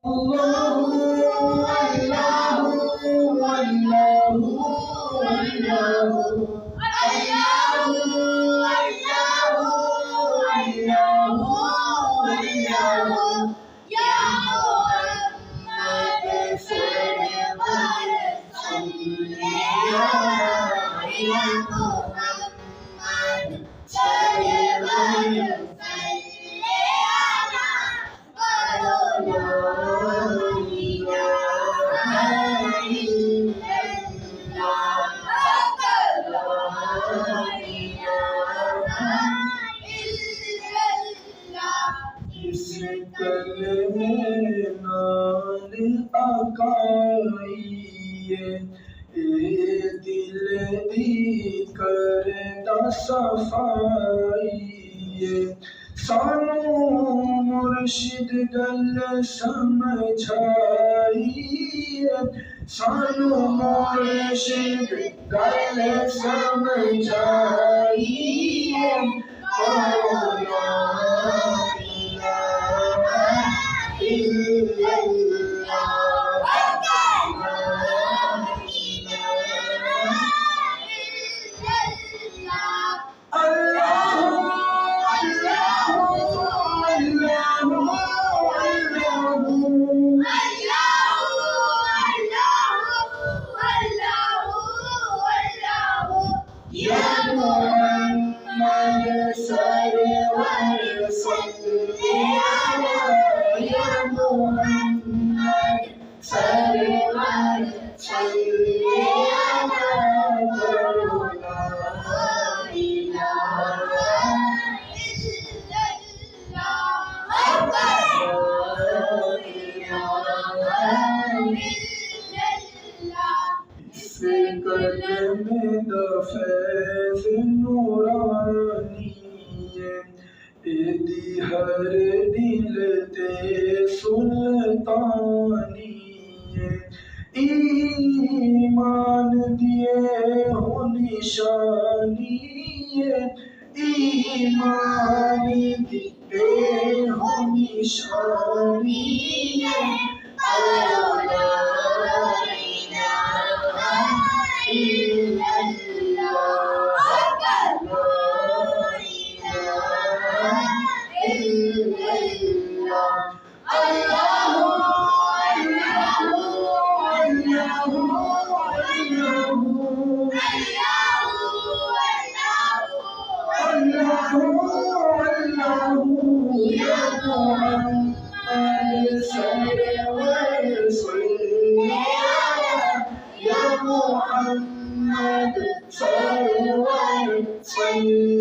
Allahu, Allahu, Allahu, Allahu. इस कलमे नाल आकाइए ए दिल दी करदा सफाइए सानू मुर्शिद गल समझाइए सानू मुर्शिद गल समझाइए कलमे दफैज़ नूरानी एदी हर दिल ते सुल्तानी ईमान दिए हो निशानी ईमान दिए हो निशानी Muhammad sallallahu alaihi wasallam.